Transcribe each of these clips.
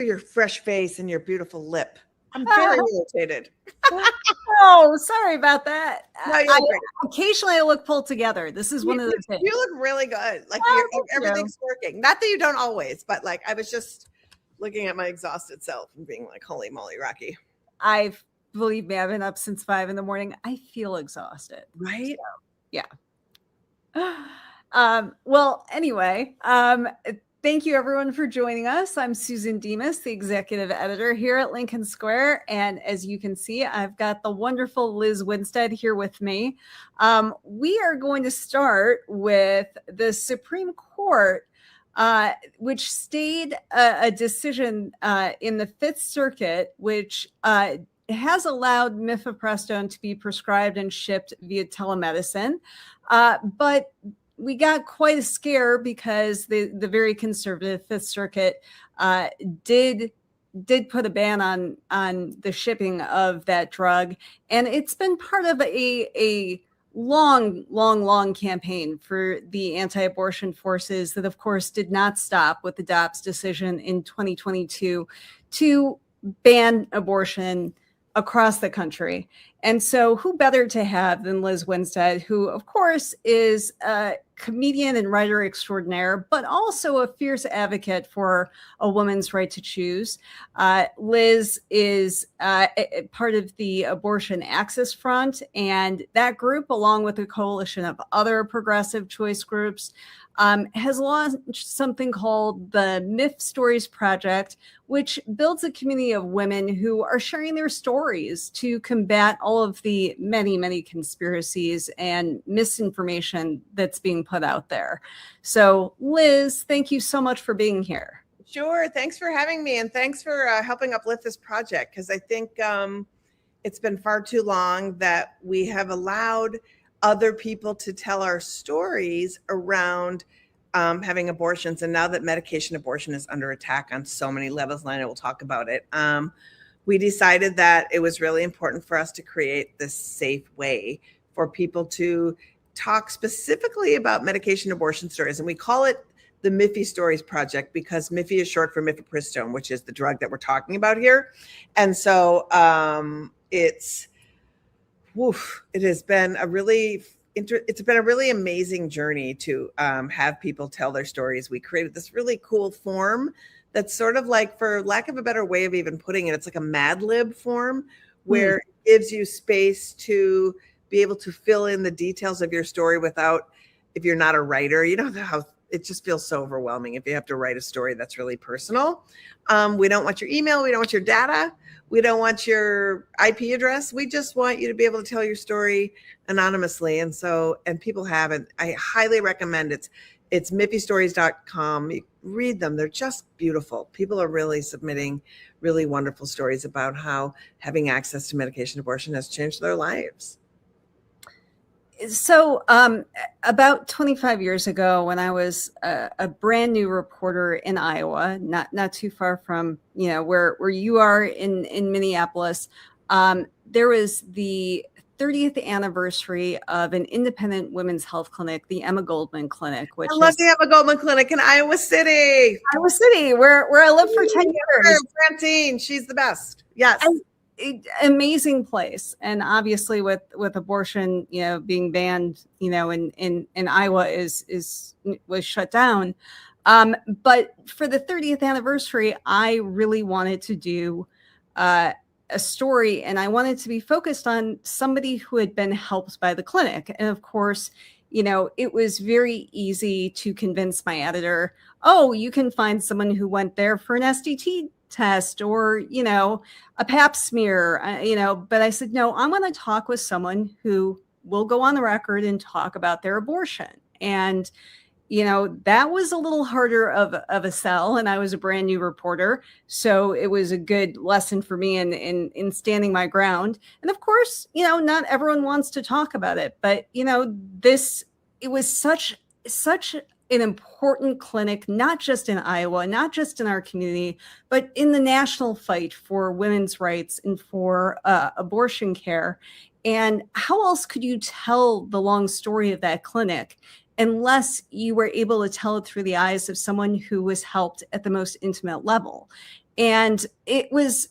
Your fresh face and your beautiful lip. I'm very irritated. Oh, sorry about that. No, you're great. Occasionally I look pulled together. This is one of those things. You look really good. Like everything's working. Not that you don't always, but like I was just looking at my exhausted self and being like, holy moly, Rocky. Believe me, I've been up since 5 a.m. I feel exhausted. Right? So, yeah. Well, anyway, thank you everyone for joining us. I'm Susan Demas, the executive editor here at Lincoln Square. And as you can see, I've got the wonderful Lizz Winstead here with me. We are going to start with the Supreme Court, which stayed a decision in the Fifth Circuit, which has allowed Mifepristone to be prescribed and shipped via telemedicine. But we got quite a scare because the very conservative Fifth Circuit did put a ban on the shipping of that drug. And it's been part of a long campaign for the anti-abortion forces that, of course, did not stop with the Dobbs decision in 2022 to ban abortion across the country. And so who better to have than Lizz Winstead, who, of course, is a comedian and writer extraordinaire, but also a fierce advocate for a woman's right to choose. Liz is part of the Abortion Access Front, and that group, along with a coalition of other progressive choice groups, has launched something called the Myth Stories Project, which builds a community of women who are sharing their stories to combat all of the many conspiracies and misinformation that's being put out there. So, Liz, thank you so much for being here. Sure. Thanks for having me. And thanks for helping uplift this project, because I think it's been far too long that we have allowed other people to tell our stories around having abortions. And now that medication abortion is under attack on so many levels, and I will talk about it, we decided that it was really important for us to create this safe way for people to talk specifically about medication abortion stories. And we call it the Miffy Stories Project because Miffy is short for Mifepristone, which is the drug that we're talking about here. And so it has been a really amazing journey to have people tell their stories. We created this really cool form that's sort of like, for lack of a better way of even putting it, it's like a Mad Lib form where it gives you space to be able to fill in the details of your story without, if you're not a writer, you know how it just feels so overwhelming if you have to write a story that's really personal. We don't want your email. We don't want your data. We don't want your IP address. We just want you to be able to tell your story anonymously. And people have it. I highly recommend it. It's miffystories.com. You read them. They're just beautiful. People are really submitting really wonderful stories about how having access to medication abortion has changed their lives. So about 25 years ago, when I was a brand new reporter in Iowa, not too far from where you are in Minneapolis, there was the 30th anniversary of an independent women's health clinic, the Emma Goldman Clinic. Which I love the Emma Goldman Clinic in Iowa City. Where I lived for 10 years. Francine, she's the best. Yes. Amazing place. And obviously with abortion, being banned, in Iowa was shut down. But for the 30th anniversary, I really wanted to do a story, and I wanted to be focused on somebody who had been helped by the clinic. And of course, it was very easy to convince my editor, oh, you can find someone who went there for an STT test or, a pap smear, but I said, no, I'm going to talk with someone who will go on the record and talk about their abortion. And, that was a little harder of a sell. And I was a brand new reporter. So it was a good lesson for me in standing my ground. And of course, not everyone wants to talk about it, but, it was such an important clinic, not just in Iowa, not just in our community, but in the national fight for women's rights and for abortion care. And how else could you tell the long story of that clinic unless you were able to tell it through the eyes of someone who was helped at the most intimate level? And it was,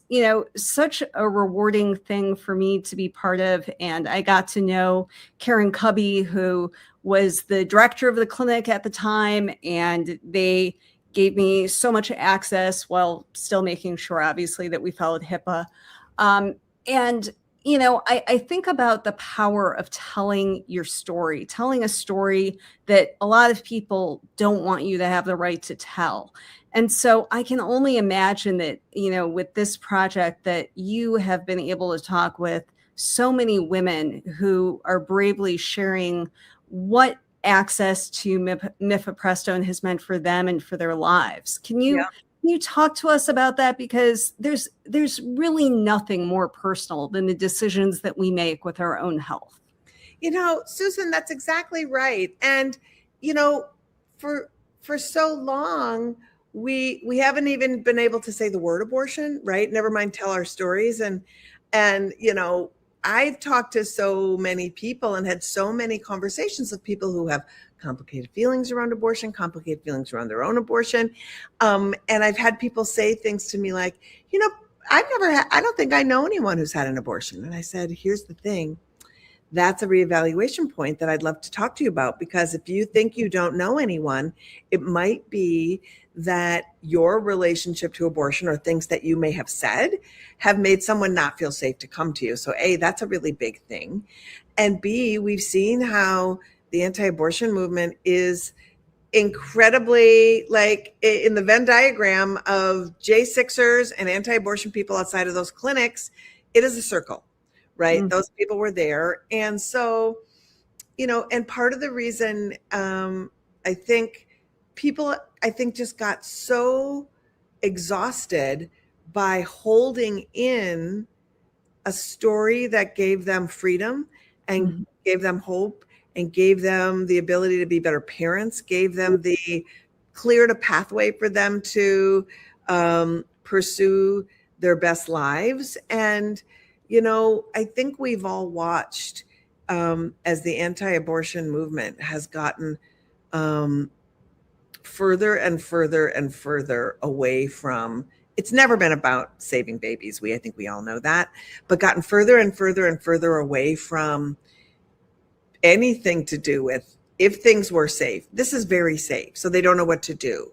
such a rewarding thing for me to be part of. And I got to know Karen Cubby, who was the director of the clinic at the time. And they gave me so much access while still making sure, obviously, that we followed HIPAA. And I think about the power of telling your story, telling a story that a lot of people don't want you to have the right to tell. And so I can only imagine that, with this project that you have been able to talk with so many women who are bravely sharing what access to Mifepristone has meant for them and for their lives. Can you talk to us about that? Because there's really nothing more personal than the decisions that we make with our own health. Susan, that's exactly right. And, for so long, we haven't even been able to say the word abortion, right? Never mind tell our stories. And I've talked to so many people and had so many conversations with people who have complicated feelings around abortion, complicated feelings around their own abortion. And I've had people say things to me like, I don't think I know anyone who's had an abortion. And I said, here's the thing. That's a reevaluation point that I'd love to talk to you about, because if you think you don't know anyone, it might be that your relationship to abortion or things that you may have said have made someone not feel safe to come to you. So A, that's a really big thing. And B, we've seen how the anti-abortion movement is incredibly, like in the Venn diagram of J6ers and anti-abortion people outside of those clinics, it is a circle, right? Mm-hmm. Those people were there. And so, and part of the reason I think people, just got so exhausted by holding in a story that gave them freedom and mm-hmm. gave them hope and gave them the ability to be better parents, gave them the cleared a pathway for them to pursue their best lives. And, I think we've all watched as the anti-abortion movement has gotten further and further and further away from, it's never been about saving babies. I think we all know that, but gotten further and further and further away from anything to do with if things were safe. This is very safe, so they don't know what to do.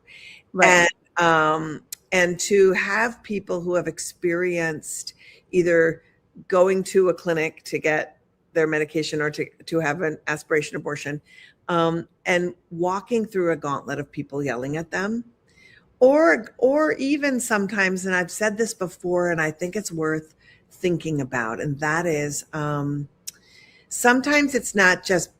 Right. And to have people who have experienced either going to a clinic to get their medication or to have an aspiration abortion, and walking through a gauntlet of people yelling at them, or even sometimes, and I've said this before, and I think it's worth thinking about, and that is sometimes it's not just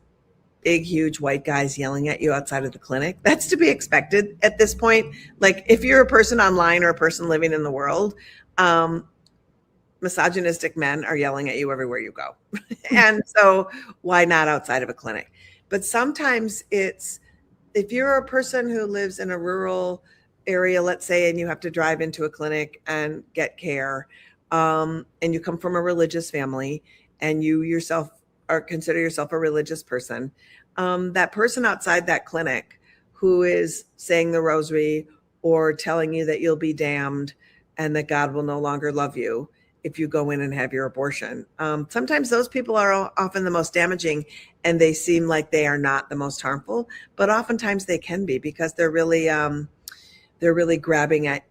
big, huge white guys yelling at you outside of the clinic. That's to be expected at this point. Like if you're a person online or a person living in the world, misogynistic men are yelling at you everywhere you go. And so why not outside of a clinic? But sometimes it's, if you're a person who lives in a rural area, let's say, and you have to drive into a clinic and get care, and you come from a religious family and you yourself consider yourself a religious person, that person outside that clinic who is saying the rosary or telling you that you'll be damned and that God will no longer love you if you go in and have your abortion. Sometimes those people are often the most damaging, and they seem like they are not the most harmful, but oftentimes they can be, because they're really grabbing at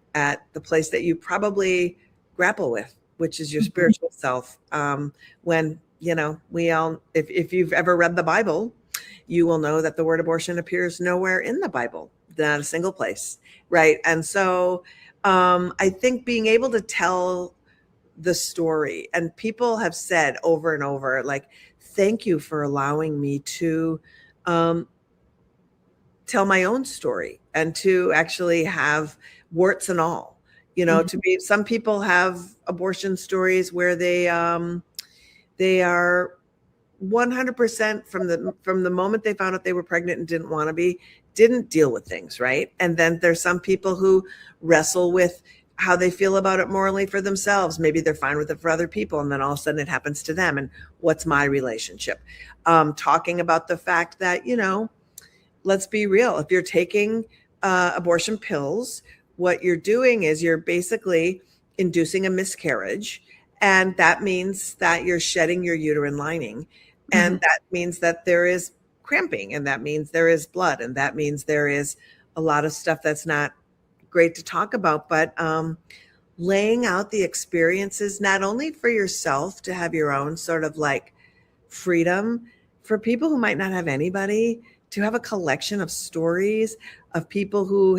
the place that you probably grapple with, which is your spiritual self. When, we all, if you've ever read the Bible, you will know that the word abortion appears nowhere in the Bible, not a single place, right? And so I think being able to tell the story, and people have said over and over, like, thank you for allowing me to tell my own story and to actually have warts and all, mm-hmm. to be, some people have abortion stories where they are 100% from the moment they found out they were pregnant and didn't want to be, didn't deal with things, right? And then there's some people who wrestle with how they feel about it morally for themselves. Maybe they're fine with it for other people, and then all of a sudden it happens to them. And what's my relationship? Talking about the fact that, let's be real. If you're taking abortion pills, what you're doing is you're basically inducing a miscarriage. And that means that you're shedding your uterine lining. And that means that there is cramping, and that means there is blood, and that means there is a lot of stuff that's not great to talk about. But laying out the experiences, not only for yourself to have your own sort of like freedom, for people who might not have anybody, to have a collection of stories of people who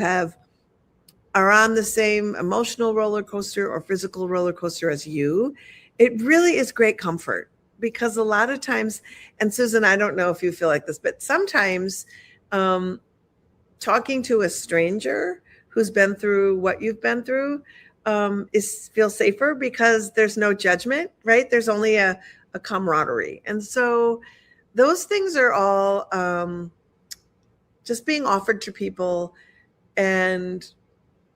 are on the same emotional roller coaster or physical roller coaster as you. It really is great comfort, because a lot of times, and Susan, I don't know if you feel like this, but sometimes talking to a stranger who's been through what you've been through feels safer, because there's no judgment, right? There's only a camaraderie. And so those things are all just being offered to people. And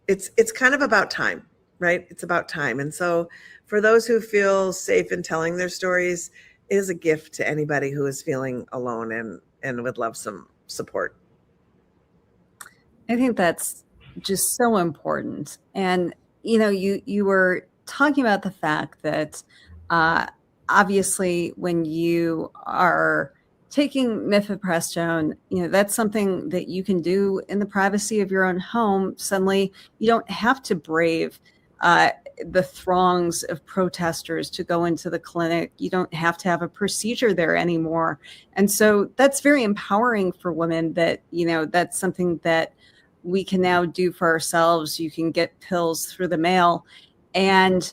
it's kind of about time, right? It's about time. And so for those who feel safe in telling their stories, it is a gift to anybody who is feeling alone and would love some support. I think that's just so important. And, you were talking about the fact that obviously when you are taking Mifepristone, that's something that you can do in the privacy of your own home. Suddenly, you don't have to brave the throngs of protesters to go into the clinic. You don't have to have a procedure there anymore. And so that's very empowering for women, that, that's something that we can now do for ourselves. You can get pills through the mail. And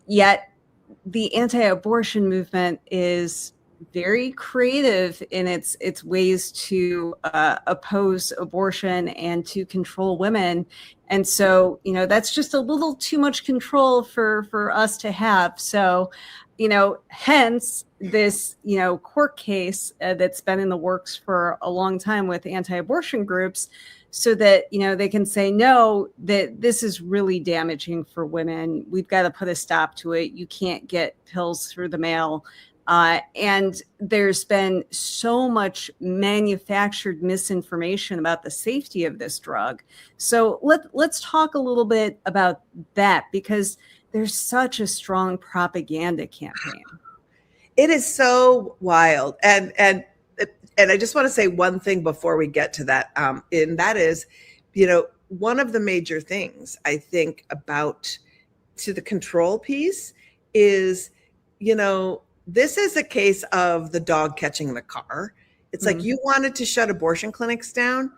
yet the anti-abortion movement is very creative in its ways to oppose abortion and to control women. And so, that's just a little too much control for us to have. So, hence this, court case that's been in the works for a long time with anti-abortion groups, so that, they can say, no, that this is really damaging for women. We've got to put a stop to it. You can't get pills through the mail. And there's been so much manufactured misinformation about the safety of this drug. So let's talk a little bit about that, because there's such a strong propaganda campaign. It is so wild. And I just want to say one thing before we get to that. And that is, one of the major things I think about to the control piece is, this is a case of the dog catching the car. It's like you wanted to shut abortion clinics down,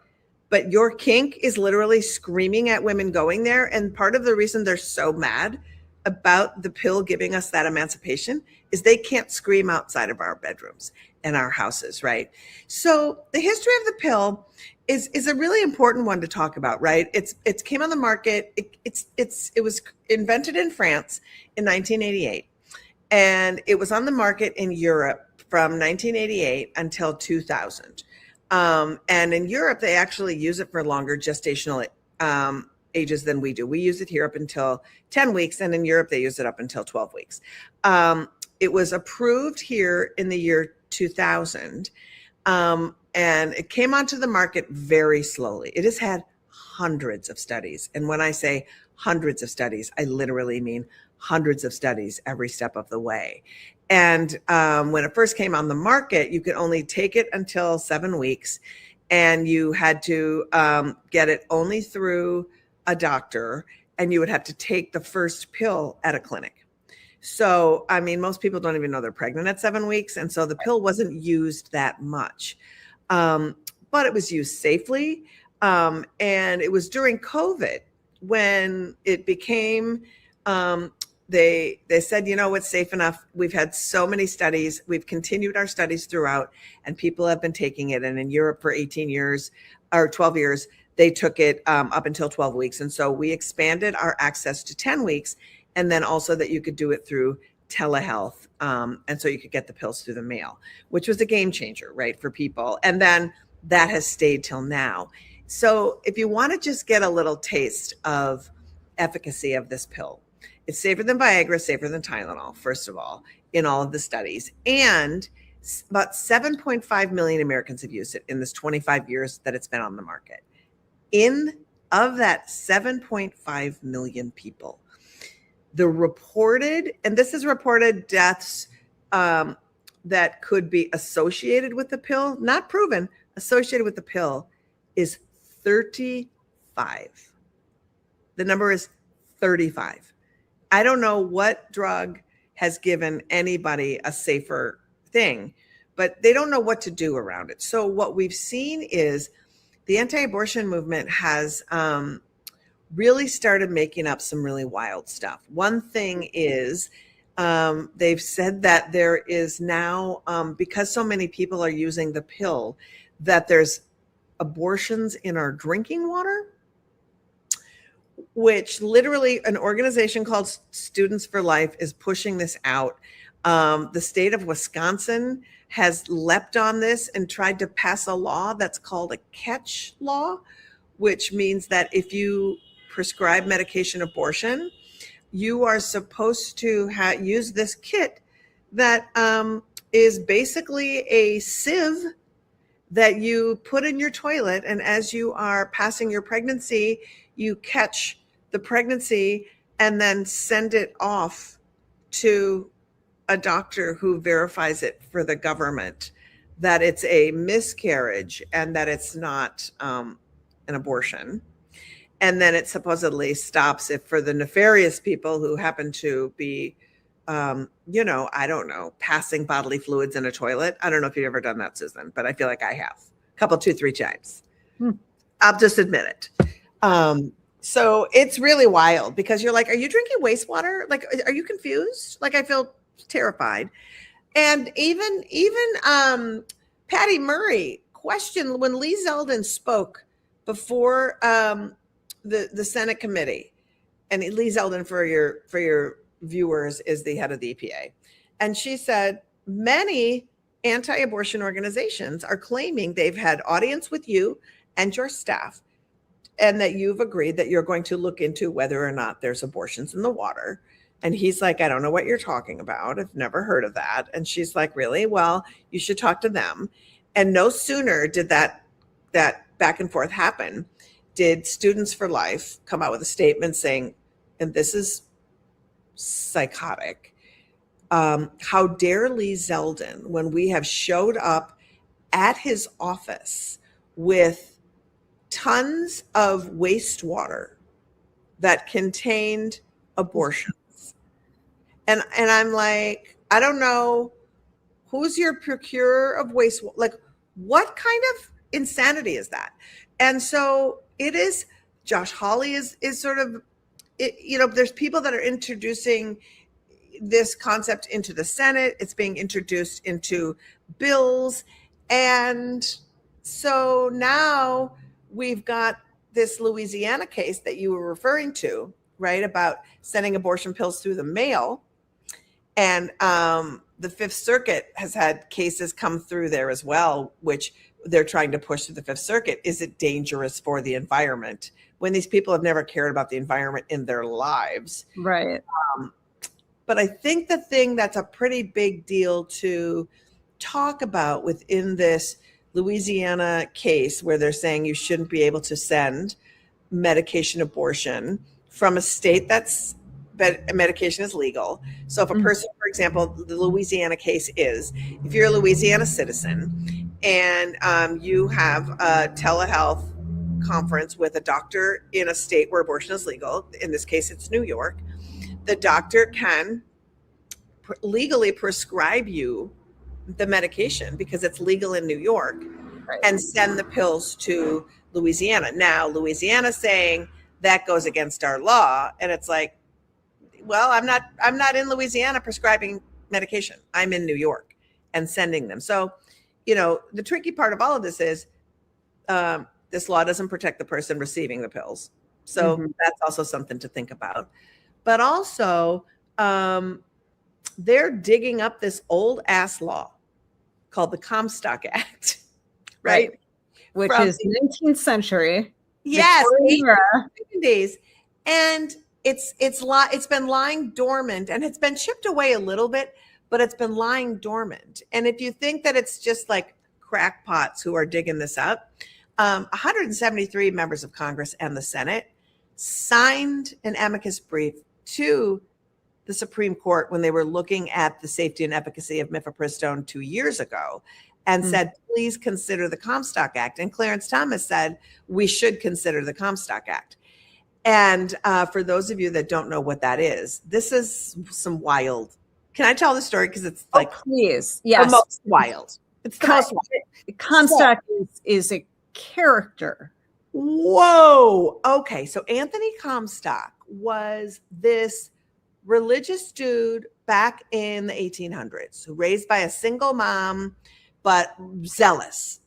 but your kink is literally screaming at women going there. And part of the reason they're so mad about the pill giving us that emancipation is they can't scream outside of our bedrooms and our houses, right? So the history of the pill is a really important one to talk about, right? It came on the market. It was invented in France in 1988. And it was on the market in Europe from 1988 until 2000. And in Europe, they actually use it for longer gestational ages than we do. We use it here up until 10 weeks. And in Europe, they use it up until 12 weeks. It was approved here in the year 2000. And it came onto the market very slowly. It has had hundreds of studies. And when I say hundreds of studies, I literally mean hundreds of studies every step of the way. And when it first came on the market, you could only take it until 7 weeks, and you had to get it only through a doctor, and you would have to take the first pill at a clinic. So, most people don't even know they're pregnant at 7 weeks. And so the pill wasn't used that much, but it was used safely. And it was during COVID when it became, they said, it's safe enough. We've had so many studies. We've continued our studies throughout, and people have been taking it. And in Europe for 18 years or 12 years, they took it up until 12 weeks. And so we expanded our access to 10 weeks. And then also that you could do it through telehealth. And so you could get the pills through the mail, which was a game changer, right, for people. And then that has stayed till now. So if you want to just get a little taste of efficacy of this pill, it's safer than Viagra, safer than Tylenol, first of all, in all of the studies. And about 7.5 million Americans have used it in this 25 years that it's been on the market. In Of that 7.5 million people, the reported, and this is reported deaths that could be associated with the pill, not proven, associated with the pill, is 35. The number is 35. I don't know what drug has given anybody a safer thing, but they don't know what to do around it. So what we've seen is the anti-abortion movement has really started making up some really wild stuff. One thing is they've said that there is now, because so many people are using the pill, that there's abortions in our drinking water, which literally an organization called Students for Life is pushing this out. The state of Wisconsin has leapt on this and tried to pass a law that's called a catch law, which means that if you prescribe medication abortion, you are supposed to use this kit that is basically a sieve that you put in your toilet. And as you are passing your pregnancy, you catch the pregnancy and then send it off to a doctor who verifies it for the government that it's a miscarriage and that it's not an abortion. And then it supposedly stops it for the nefarious people who happen to be, I don't know, passing bodily fluids in a toilet. I don't know if you've ever done that, Susan, but I feel like I have a couple, 2-3 times. I'll just admit it. So it's really wild because you're like, are you drinking wastewater? Like, are you confused? Like, I feel terrified. And even Patty Murray questioned when Lee Zeldin spoke before the Senate committee, and Lee Zeldin, for your viewers, is the head of the EPA. And she said, many anti-abortion organizations are claiming they've had audience with you and your staff, and that you've agreed that you're going to look into whether or not there's abortions in the water. And he's like, I don't know what you're talking about. I've never heard of that. And she's like, really? Well, you should talk to them. And no sooner did that back and forth happen, did Students for Life come out with a statement saying, and this is psychotic, how dare Lee Zeldin, when we have showed up at his office with tons of wastewater that contained abortions. And I'm like, I don't know, who's your procurer of wastewater? Like, what kind of insanity is that? And so it is, Josh Hawley is sort of, there's people that are introducing this concept into the Senate. It's being introduced into bills. And so now we've got this Louisiana case that you were referring to, right, about sending abortion pills through the mail. And the Fifth Circuit has had cases come through there as well, which they're trying to push to the Fifth Circuit. Is it dangerous for the environment when these people have never cared about the environment in their lives? Right. But I think the thing that's a pretty big deal to talk about within this Louisiana case, where they're saying you shouldn't be able to send medication abortion from a state that's medication is legal. So if a person, for example, the Louisiana case is, if you're a Louisiana citizen and you have a telehealth conference with a doctor in a state where abortion is legal, in this case it's New York, the doctor can legally prescribe you the medication because it's legal in New York, right, and send the pills to Louisiana. Now, Louisiana's saying that goes against our law. And it's like, well, I'm not in Louisiana prescribing medication. I'm in New York and sending them. So, the tricky part of all of this is this law doesn't protect the person receiving the pills. So that's also something to think about. But also, they're digging up this old ass law called the Comstock Act, right? Which is 19th century. Yes, 80s. And it's been lying dormant, and it's been chipped away a little bit, but it's been lying dormant. And if you think that it's just like crackpots who are digging this up, 173 members of Congress and the Senate signed an amicus brief to the Supreme Court when they were looking at the safety and efficacy of Mifepristone 2 years ago and said, please consider the Comstock Act. And Clarence Thomas said, we should consider the Comstock Act. And for those of you that don't know what that is, this is some wild. Can I tell the story? Because it's like, please, yes, the most wild. It's the most wild. Comstock is a character. Whoa. Okay. So Anthony Comstock was this religious dude back in the 1800s who raised by a single mom, but zealous.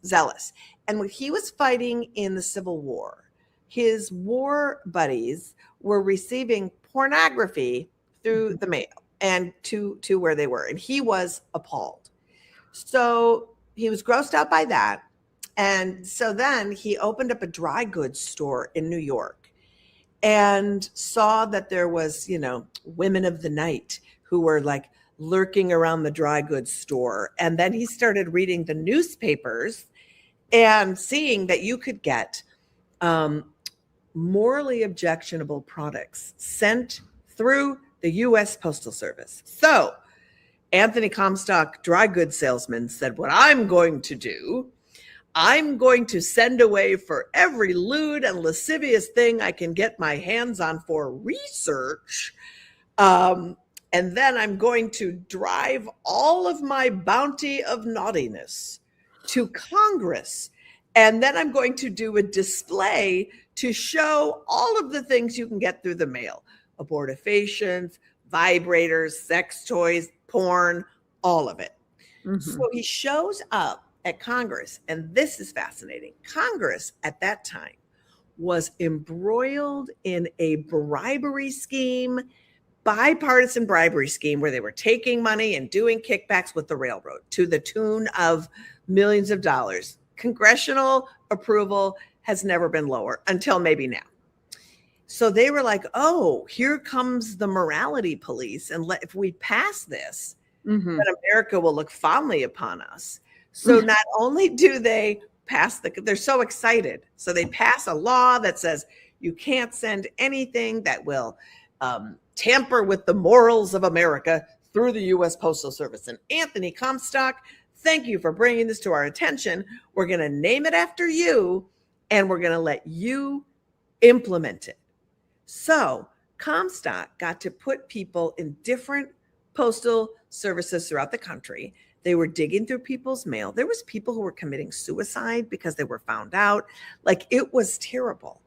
And when he was fighting in the Civil War, his war buddies were receiving pornography through the mail and to where they were. And he was appalled. So he was grossed out by that. And so then he opened up a dry goods store in New York and saw that there was, women of the night who were like lurking around the dry goods store. And then he started reading the newspapers and seeing that you could get morally objectionable products sent through the U.S. Postal Service. So Anthony Comstock, dry goods salesman, said, what I'm going to do, I'm going to send away for every lewd and lascivious thing I can get my hands on for research. And then I'm going to drive all of my bounty of naughtiness to Congress. And then I'm going to do a display to show all of the things you can get through the mail: abortifacients, vibrators, sex toys, porn, all of it. So he shows up at Congress, and this is fascinating. Congress at that time was embroiled in a bribery scheme, bipartisan bribery scheme, where they were taking money and doing kickbacks with the railroad to the tune of millions of dollars. Congressional approval has never been lower until maybe now. So they were like, oh, here comes the morality police. And if we pass this, then America will look fondly upon us. So not only do they pass they're so excited. So they pass a law that says you can't send anything that will tamper with the morals of America through the U.S. Postal Service. And Anthony Comstock, thank you for bringing this to our attention. We're going to name it after you, and we're going to let you implement it. So Comstock got to put people in different postal services throughout the country. They were digging through people's mail. There was people who were committing suicide because they were found out. Like, it was terrible.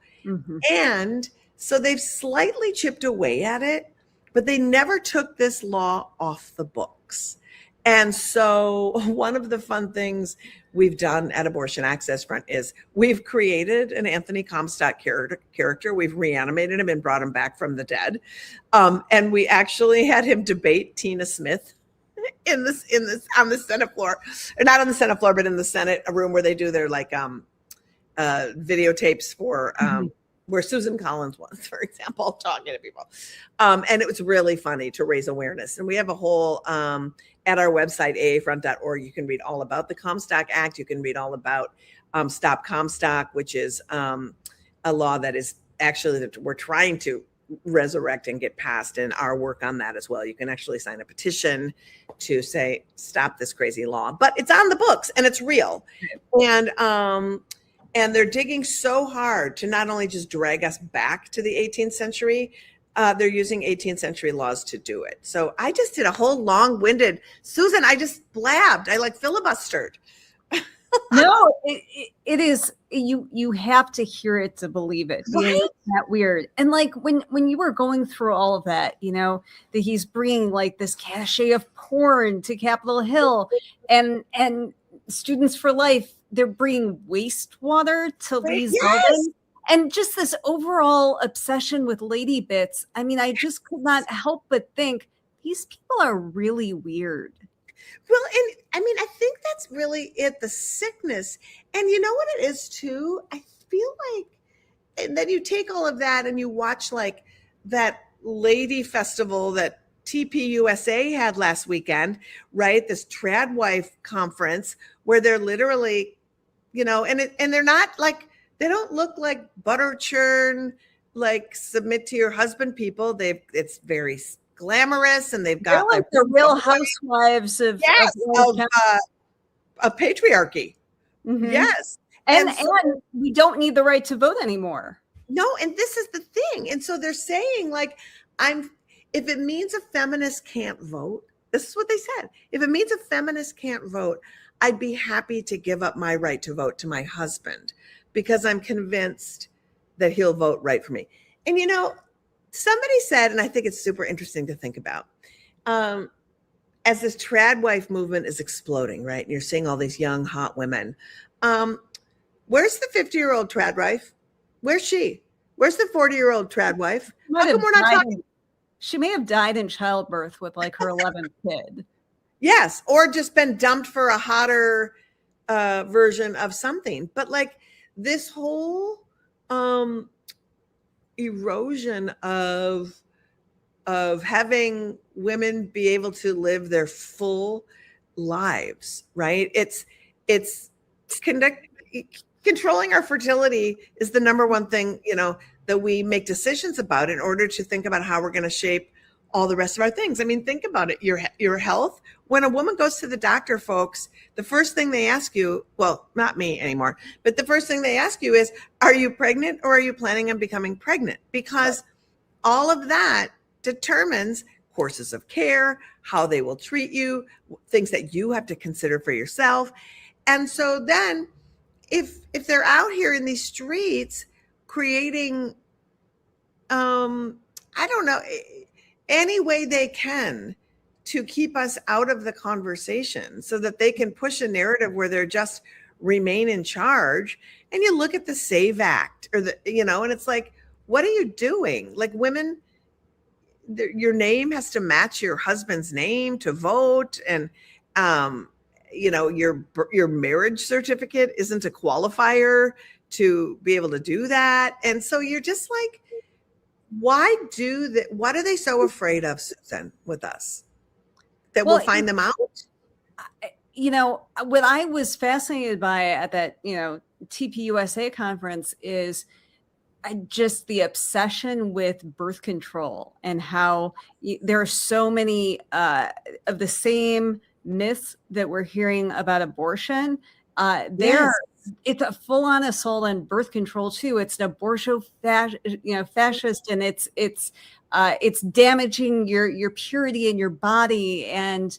And so they've slightly chipped away at it, but they never took this law off the books. And so one of the fun things we've done at Abortion Access Front is we've created an Anthony Comstock character. We've reanimated him and brought him back from the dead. And we actually had him debate Tina Smith in this on the Senate floor, or not on the Senate floor, but in the Senate, a room where they do their videotapes for where Susan Collins was, for example, talking to people. And it was really funny to raise awareness. And we have a whole at our website, aafront.org, you can read all about the Comstock Act. You can read all about Stop Comstock, which is a law that is actually that we're trying to resurrect and get passed, and our work on that as well. You can actually sign a petition to say, stop this crazy law, but it's on the books and it's real. And they're digging so hard to not only just drag us back to the 18th century, they're using 18th century laws to do it. So I just did a whole long-winded, Susan, I just blabbed. I filibustered. No, it is. You have to hear it to believe it. Right? It's that weird. And when you were going through all of that, that he's bringing this cachet of porn to Capitol Hill, and Students for Life, they're bringing wastewater to Lee's building. And just this overall obsession with lady bits. I mean, I just could not help but think these people are really weird. Well, and I mean, I think that's really it, the sickness. And you know what it is too? I feel like, and then you take all of that and you watch that lady festival that TPUSA had last weekend, right? This trad wife conference where they're literally and they're not like, they don't look like butter churn, like submit to your husband people. It's very glamorous, and they've got like the Real Housewives of patriarchy. Mm-hmm. Yes. And we don't need the right to vote anymore. No, and this is the thing. And so they're saying, like, if it means a feminist can't vote, this is what they said. If it means a feminist can't vote, I'd be happy to give up my right to vote to my husband, because I'm convinced that he'll vote right for me. And, somebody said, and I think it's super interesting to think about, as this trad wife movement is exploding, right? And you're seeing all these young, hot women. Where's the 50-year-old trad wife? Where's she? Where's the 40-year-old trad wife? How come we're not talking? She may have died in childbirth with like her 11th kid. Yes, or just been dumped for a hotter version of something. But like this whole erosion of having women be able to live their full lives, right? It's controlling our fertility is the number one thing, that we make decisions about in order to think about how we're going to shape all the rest of our things. I mean, think about it. Your health. When a woman goes to the doctor, folks, the first thing they ask you, well, not me anymore, but the first thing they ask you is, are you pregnant or are you planning on becoming pregnant? Because all of that determines courses of care, how they will treat you, things that you have to consider for yourself. And so then if they're out here in these streets creating, I don't know, any way they can to keep us out of the conversation so that they can push a narrative where they're just remain in charge. And you look at the SAVE Act and it's like, what are you doing? Like, women, your name has to match your husband's name to vote. And, your marriage certificate isn't a qualifier to be able to do that. And so you're just like, what are they so afraid of, Susan, with us? That we'll find them out? What I was fascinated by at that, TPUSA conference is just the obsession with birth control and how there are so many of the same myths that we're hearing about abortion. It's a full-on assault on birth control too. It's an fascist, and it's damaging your purity in your body, and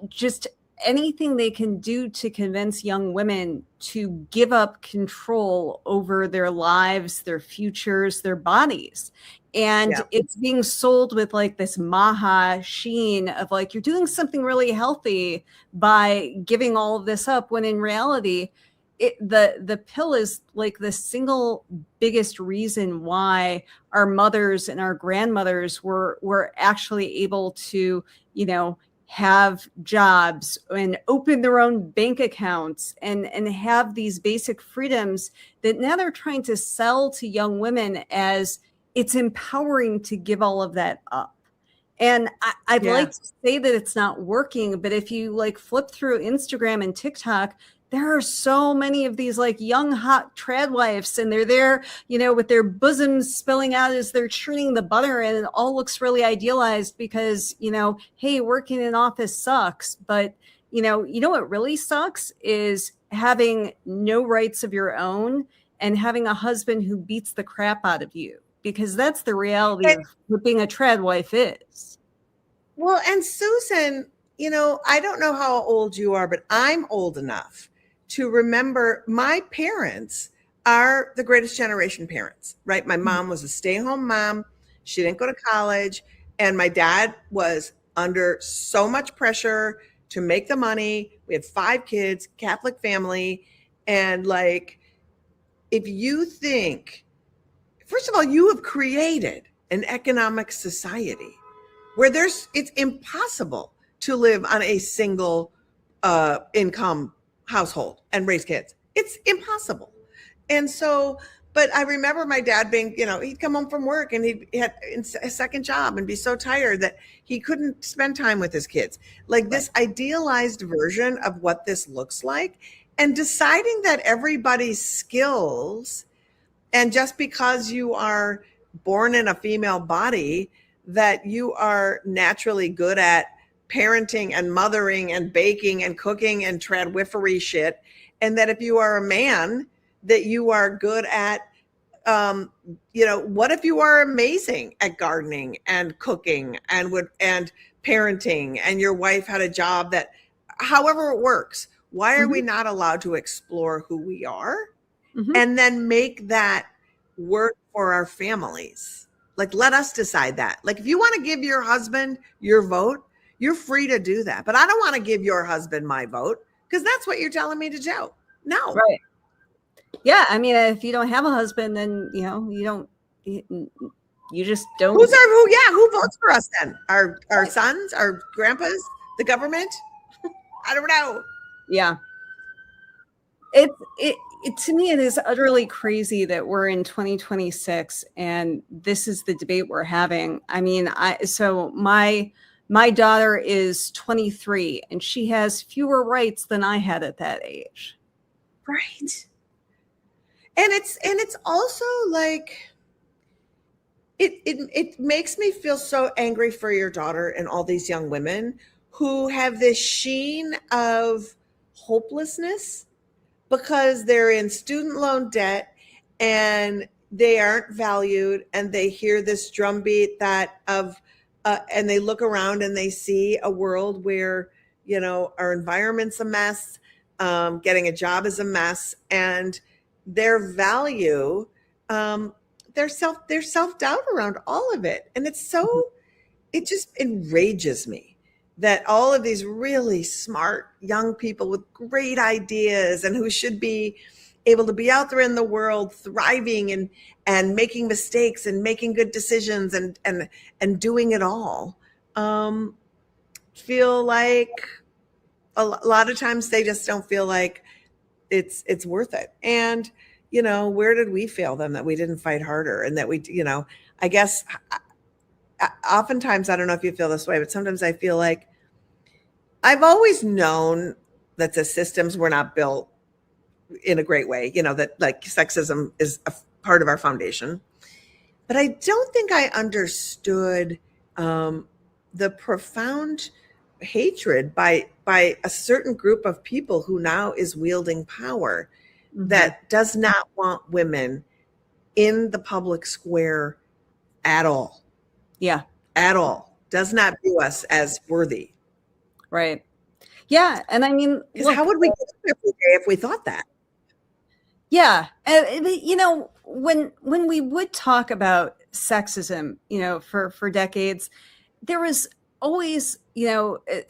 just anything they can do to convince young women to give up control over their lives, their futures, their bodies. And it's being sold with like this maha sheen of like, you're doing something really healthy by giving all of this up, when in reality, the pill is like the single biggest reason why our mothers and our grandmothers were actually able to, have jobs and open their own bank accounts and have these basic freedoms that now they're trying to sell to young women as it's empowering to give all of that up. And I'd like to say that it's not working, but if you like flip through Instagram and TikTok, there are so many of these like young hot trad wives, and they're there, with their bosoms spilling out as they're churning the butter, and it all looks really idealized because, hey, working in office sucks. But, what really sucks is having no rights of your own and having a husband who beats the crap out of you, because that's the reality of what being a trad wife is. Well, and Susan, I don't know how old you are, but I'm old enough to remember my parents are the greatest generation parents, right? My mom was a stay-home mom. She didn't go to college. And my dad was under so much pressure to make the money. We had 5 kids, Catholic family. And like, if you think, first of all, you have created an economic society where it's impossible to live on a single income household and raise kids. It's impossible. And so, but I remember my dad being, he'd come home from work and he had a second job and be so tired that he couldn't spend time with his kids. Like this idealized version of what this looks like. and deciding that everybody's skills, and just because you are born in a female body, that you are naturally good at parenting and mothering and baking and cooking and tradwifery shit, and that if you are a man, that you are good at what if you are amazing at gardening and cooking and parenting, and your wife had a job that, however it works, why are we not allowed to explore who we are and then make that work for our families? Like, let us decide that. Like, if you want to give your husband your vote, you're free to do that. But I don't want to give your husband my vote because that's what you're telling me to do. No. Right. Yeah. I mean, if you don't have a husband, then, you just don't. Who votes for us then? Our sons, our grandpas, the government? I don't know. Yeah. It to me, it is utterly crazy that we're in 2026 and this is the debate we're having. I mean, my daughter is 23 and she has fewer rights than I had at that age. Right. And it's also like, it makes me feel so angry for your daughter and all these young women who have this sheen of hopelessness because they're in student loan debt and they aren't valued, and they hear this drumbeat and they look around and they see a world where, our environment's a mess, getting a job is a mess, and their value, their self-doubt around all of it. And it just enrages me that all of these really smart young people with great ideas and who should be able to be out there in the world thriving and making mistakes and making good decisions and doing it all, feel like a lot of times they just don't feel like it's worth it. And, where did we fail them that we didn't fight harder, and that we, I guess oftentimes, I don't know if you feel this way, but sometimes I feel like I've always known that the systems were not built in a great way, that like sexism is a part of our foundation. But I don't think I understood the profound hatred by a certain group of people who now is wielding power that does not want women in the public square at all. Yeah. At all. Does not view us as worthy. Right. Yeah. And I mean, because how would we get up every day if we thought that? Yeah. When we would talk about sexism, for decades, there was always,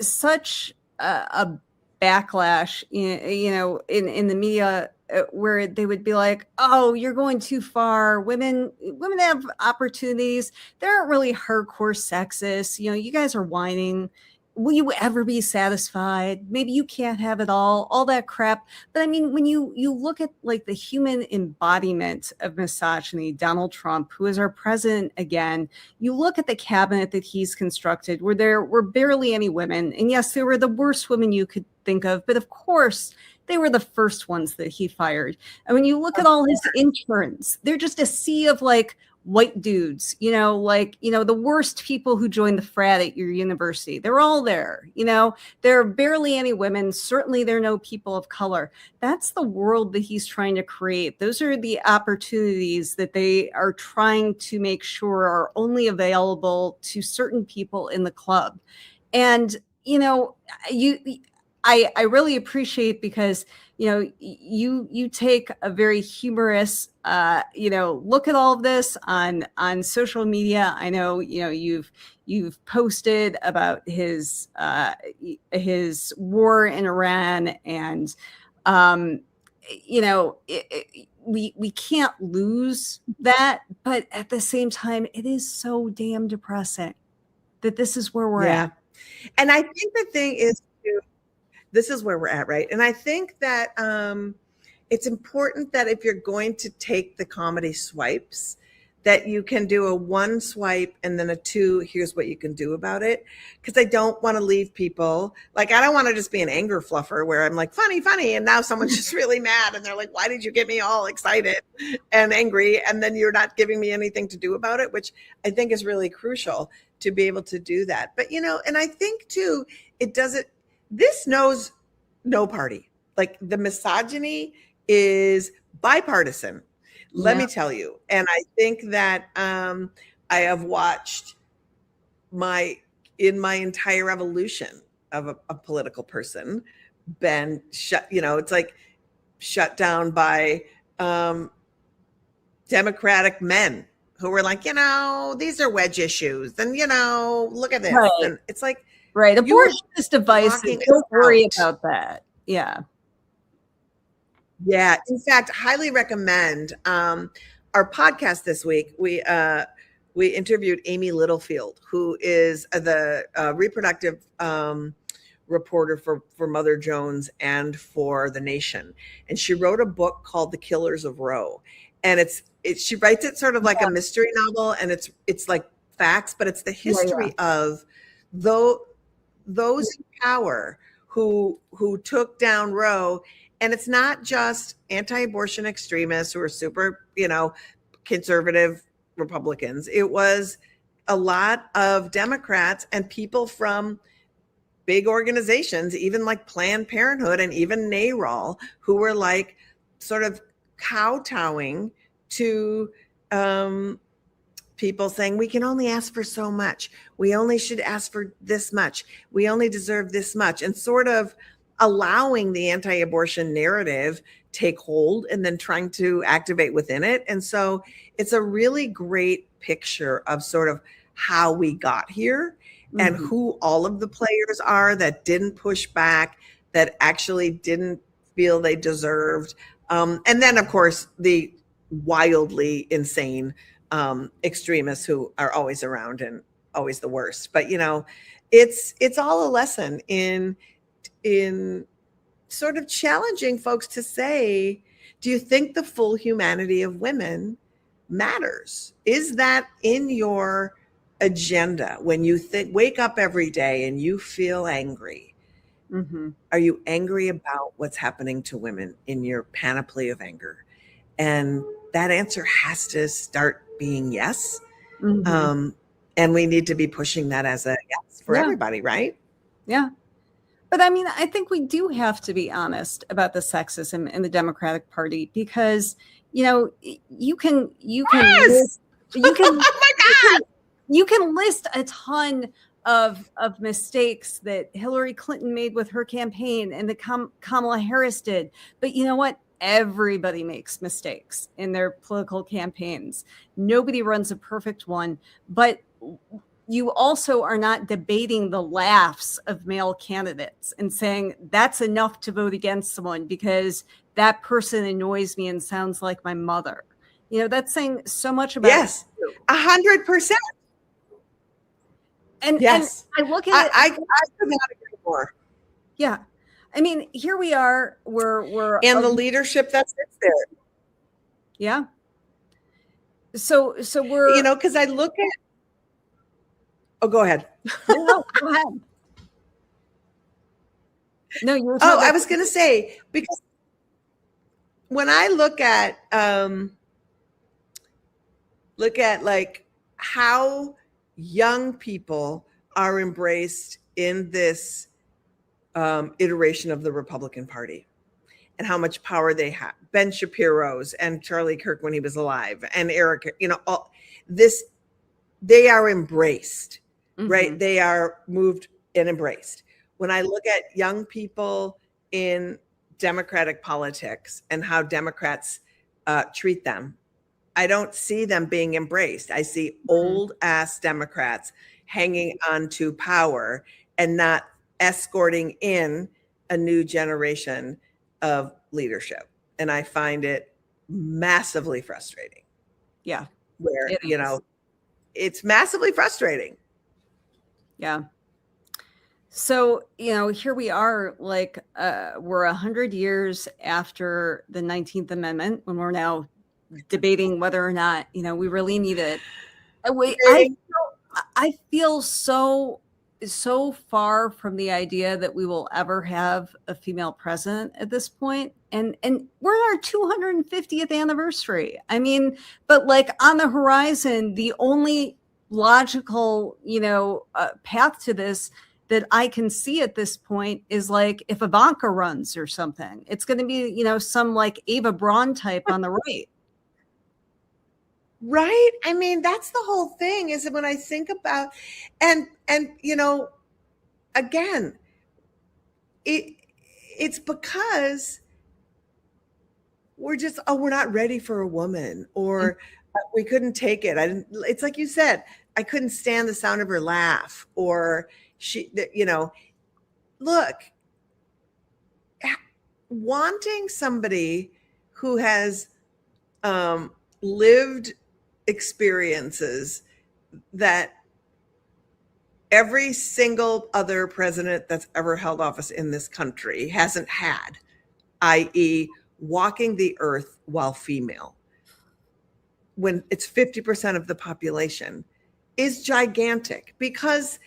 such a backlash, in the media, where they would be like, oh, you're going too far. Women have opportunities. They aren't really hardcore sexist. You guys are whining. Will you ever be satisfied? Maybe you can't have it all that crap. But I mean, when you look at like the human embodiment of misogyny, Donald Trump, who is our president again, you look at the cabinet that he's constructed where there were barely any women. And yes, they were the worst women you could think of. But of course, they were the first ones that he fired. And when you look at all his interns, they're just a sea of like white dudes, the worst people who joined the frat at your university. They're all there, there are barely any women. Certainly there are no people of color. That's the world that he's trying to create. Those are the opportunities that they are trying to make sure are only available to certain people in the club. And, I really appreciate because, you take a very humorous, look at all of this on social media. I know, you've posted about his war in Iran, and, we can't lose that. But at the same time, it is so damn depressing that this is where we're at. And I think the thing is, this is where we're at, right? And I think that it's important that if you're going to take the comedy swipes, that you can do a 1 swipe and then a 2, here's what you can do about it. Because I don't want to leave people, like, I don't want to just be an anger fluffer where I'm like, funny, and now someone's just really mad and they're like, why did you get me all excited and angry? And then you're not giving me anything to do about it, which I think is really crucial to be able to do that. But, and I think too, this knows no party. Like, the misogyny is bipartisan. Let me tell you. And I think that I have watched in my entire evolution of a political person been shut, it's like shut down by Democratic men who were like, these are wedge issues. And, look at this. Right. And it's like, right. Abortion is divisive. Don't worry about that. Yeah. Yeah. In fact, highly recommend our podcast this week. We interviewed Amy Littlefield, who is the reproductive reporter for Mother Jones and for The Nation. And she wrote a book called The Killers of Roe. And she writes it sort of like a mystery novel, and it's like facts, but it's the history of those in power who took down Roe. And it's not just anti-abortion extremists who are super, conservative Republicans. It was a lot of Democrats and people from big organizations, even like Planned Parenthood and even NARAL, who were like sort of kowtowing to people saying, we can only ask for so much. We only should ask for this much. We only deserve this much. And sort of allowing the anti-abortion narrative take hold and then trying to activate within it. And so it's a really great picture of sort of how we got here and who all of the players are that didn't push back, that actually didn't feel they deserved. And then, of course, the wildly insane extremists who are always around and always the worst. But, it's all a lesson in sort of challenging folks to say, do you think the full humanity of women matters? Is that in your agenda when you wake up every day and you feel angry? Are you angry about what's happening to women in your panoply of anger? And that answer has to start being yes. And we need to be pushing that as a yes for everybody, right? Yeah. But I mean, I think we do have to be honest about the sexism in the Democratic Party, because, you can list, oh my God! You can list a ton of mistakes that Hillary Clinton made with her campaign and that Kamala Harris did. But you know what? Everybody makes mistakes in their political campaigns. Nobody runs a perfect one, but you also are not debating the laughs of male candidates and saying that's enough to vote against someone because that person annoys me and sounds like my mother. That's saying so much about 100%. And I look at it. I could not agree more. Yeah. I mean, here we are. We're and the leadership that sits there. Yeah. So we're because I look at. Oh, go ahead. No, go ahead. No, you were I was going to say, because when I look at like how young people are embraced in this iteration of the Republican Party and how much power they have, Ben Shapiro's and Charlie Kirk when he was alive, and Eric, all this, they are embraced. Right? They are moved and embraced. When I look at young people in Democratic politics and how Democrats treat them, I don't see them being embraced. I see old ass Democrats hanging on to power and not escorting in a new generation of leadership. And I find it massively frustrating. Yeah. Where, it's massively frustrating. Yeah. So, here we are, like, we're 100 years after the 19th Amendment, when we're now debating whether or not, we really need it. I feel so far from the idea that we will ever have a female president at this point. And we're in our 250th anniversary. I mean, but like on the horizon, the only logical, path to this that I can see at this point is like if Ivanka runs or something, it's going to be, some like Ava Braun type on the right. Right. I mean, that's the whole thing is that when I think about, and, again, it's because we're not ready for a woman, or we couldn't take it. It's like you said, I couldn't stand the sound of her laugh, or look, wanting somebody who has lived experiences that every single other president that's ever held office in this country hasn't had, i.e., walking the earth while female, when it's 50% of the population, is gigantic, because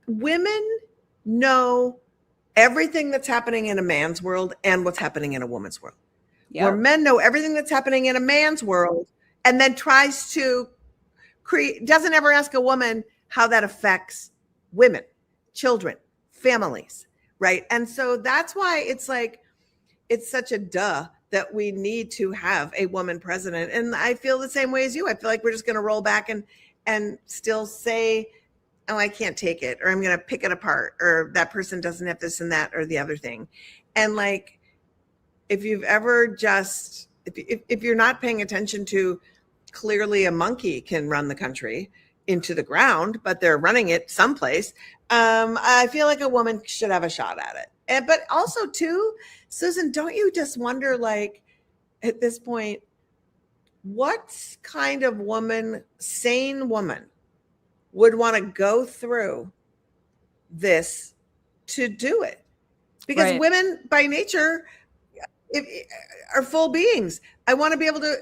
women know everything that's happening in a man's world and what's happening in a woman's world. Yep. Where men know everything that's happening in a man's world and then tries to doesn't ever ask a woman how that affects women, children, families, right? And so that's why it's like, it's such a duh that we need to have a woman president. And I feel the same way as you. I feel like we're just going to roll back and still say, oh, I can't take it, or I'm going to pick it apart, or that person doesn't have this and that or the other thing. And like, if you've ever just, if you're not paying attention to, clearly a monkey can run the country into the ground, but they're running it someplace. I feel like a woman should have a shot at it. But also too, Susan, don't you just wonder, like, at this point, what kind of woman, sane woman, would want to go through this to do it? Because right. Women by nature are full beings. I want to be able to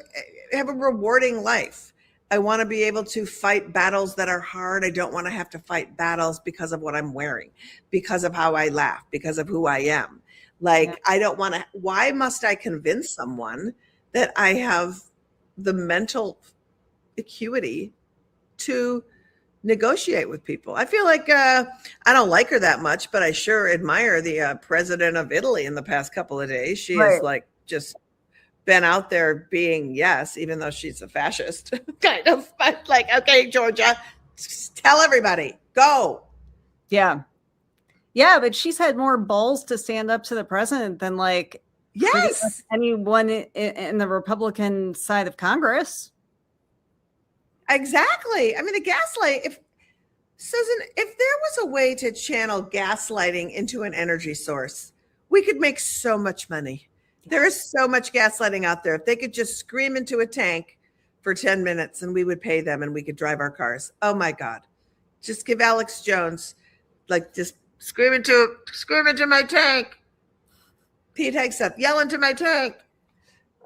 have a rewarding life. I want to be able to fight battles that are hard. I don't want to have to fight battles because of what I'm wearing, because of how I laugh, because of who I am. Like, yeah. I don't want to, why must I convince someone that I have the mental acuity to negotiate with people? I feel like I don't like her that much, but I sure admire the president of Italy in the past couple of days. She right. is like just been out there being, yes, even though she's a fascist kind of, but like, okay, Georgia, tell everybody, go. Yeah. Yeah, but she's had more balls to stand up to the president than like yes anyone in the Republican side of Congress. Exactly. I mean, the gaslight, if there was a way to channel gaslighting into an energy source, we could make so much money. There is so much gaslighting out there. If they could just scream into a tank for 10 minutes and we would pay them and we could drive our cars. Oh my God. Just give Alex Jones, like, just scream into my tank. Pete Hegseth, yell into my tank.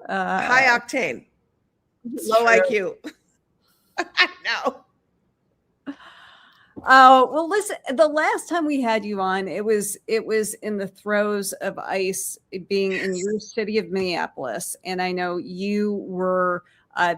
High octane, low IQ. I know. Oh, well, listen, the last time we had you on, it was in the throes of ICE being in your city of Minneapolis. And I know you were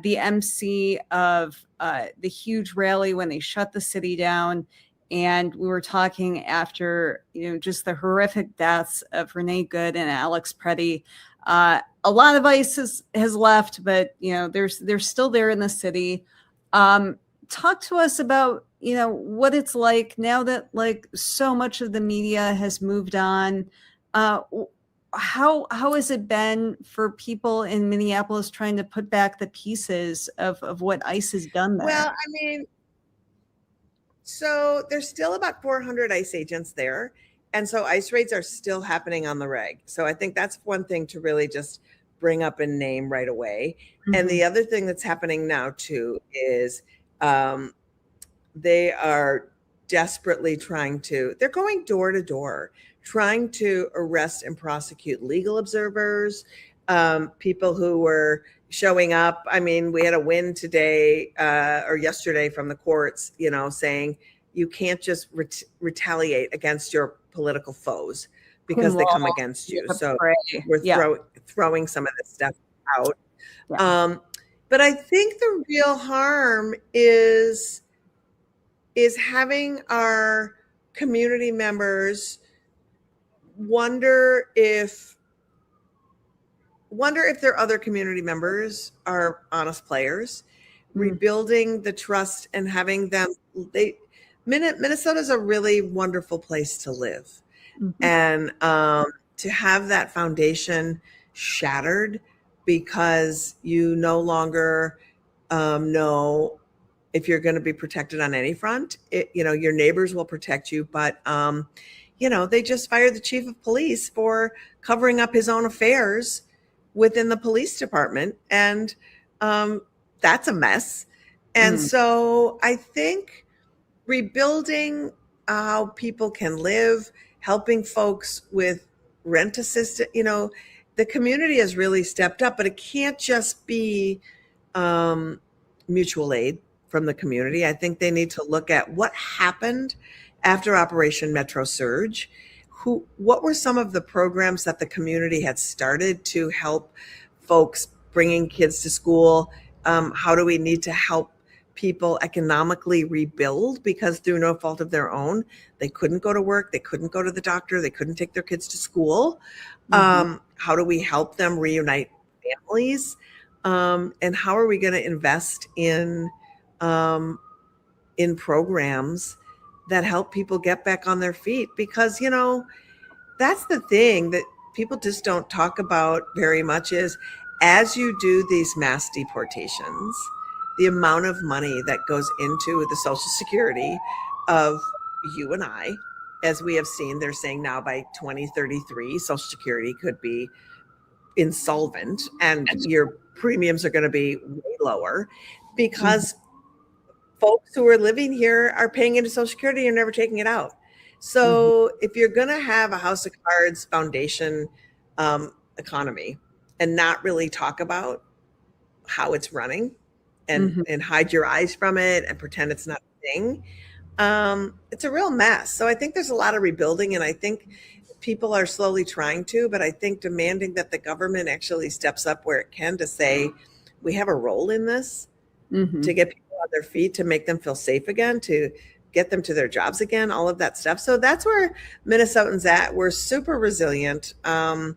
the MC of the huge rally when they shut the city down. And we were talking after, just the horrific deaths of Renee Good and Alex Preddy. A lot of ICE has left, but, they're still there in the city. Talk to us about, what it's like now that like so much of the media has moved on. How has it been for people in Minneapolis trying to put back the pieces of what ICE has done there? Well, I mean, so there's still about 400 ICE agents there. And so ICE raids are still happening on the reg. So I think that's one thing to really just bring up and name right away. Mm-hmm. And the other thing that's happening now too is they are desperately they're going door to door, trying to arrest and prosecute legal observers, people who were showing up. I mean, we had a win today or yesterday from the courts, saying you can't just retaliate against your political foes because they come against you. So we're throwing some of this stuff out. Yeah. But I think the real harm is having our community members wonder if their other community members are honest players, rebuilding the trust and having them. Minnesota's a really wonderful place to live, and to have that foundation shattered because you no longer know if you're going to be protected on any front. Your neighbors will protect you, but they just fired the chief of police for covering up his own affairs within the police department, and that's a mess. And so I think rebuilding how people can live, helping folks with rent assistance, the community has really stepped up, but it can't just be mutual aid from the community. I think they need to look at what happened after Operation Metro Surge. What were some of the programs that the community had started to help folks bringing kids to school? How do we need to help people economically rebuild because through no fault of their own, they couldn't go to work, they couldn't go to the doctor, they couldn't take their kids to school? How do we help them reunite families? And how are we going to invest in programs that help people get back on their feet? Because, that's the thing that people just don't talk about very much is as you do these mass deportations, the amount of money that goes into the Social Security of you and I, as we have seen, they're saying now by 2033, Social Security could be insolvent and your premiums are going to be way lower because folks who are living here are paying into Social Security and never taking it out. So if you're going to have a House of Cards foundation economy and not really talk about how it's running and hide your eyes from it and pretend it's not a thing, it's a real mess. So I think there's a lot of rebuilding, and I think people are slowly trying to, but I think demanding that the government actually steps up where it can to say, we have a role in this to get people on their feet, to make them feel safe again, to get them to their jobs again, all of that stuff. So that's where Minnesotans at. We're super resilient. And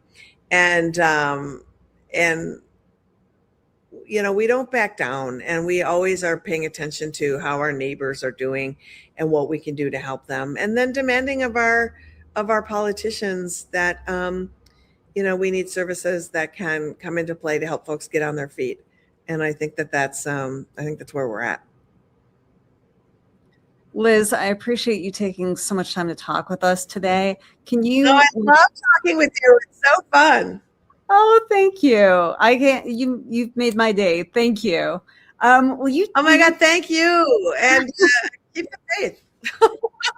we don't back down, and we always are paying attention to how our neighbors are doing and what we can do to help them. And then demanding of our politicians that, we need services that can come into play to help folks get on their feet. And I think that's where we're at. Lizz, I appreciate you taking so much time to talk with us today. Can you? I love talking with you. It's so fun. Oh, thank you. You've made my day. Thank you. Will you? Oh my God, thank you. And keep the faith.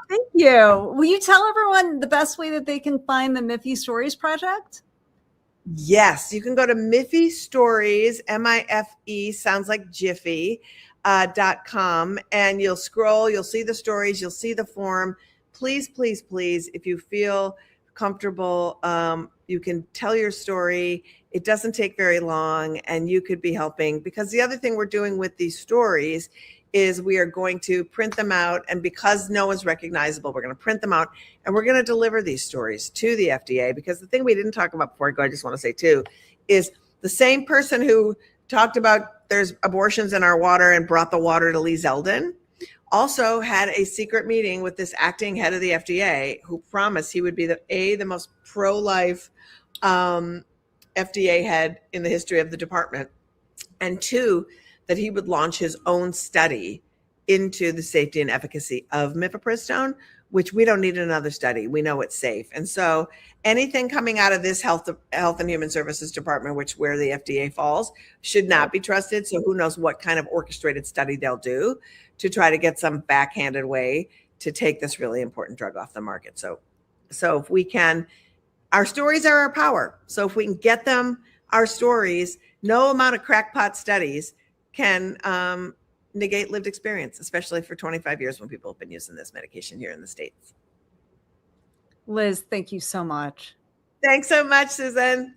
Thank you. Will you tell everyone the best way that they can find the Miffy Stories Project? Yes, you can go to Miffy Stories, Mife, sounds like Jiffy, .com, and you'll scroll, you'll see the stories, you'll see the form. Please, please, please, if you feel comfortable, you can tell your story. It doesn't take very long, and you could be helping, because the other thing we're doing with these stories is we are going to print them out, and because no one's recognizable, we're going to print them out, and we're going to deliver these stories to the FDA. Because the thing we didn't talk about before I go, I just want to say too, is the same person who talked about there's abortions in our water and brought the water to Lee Zeldin also had a secret meeting with this acting head of the FDA who promised he would be the most pro-life FDA head in the history of the department, and two, that he would launch his own study into the safety and efficacy of Mifepristone, which we don't need another study. We know it's safe. And so anything coming out of this Health and Human Services Department, which where the FDA falls, should not be trusted. So who knows what kind of orchestrated study they'll do to try to get some backhanded way to take this really important drug off the market. So if we can, our stories are our power. So if we can get them our stories, no amount of crackpot studies can negate lived experience, especially for 25 years when people have been using this medication here in the States. Liz, thank you so much. Thanks so much, Susan.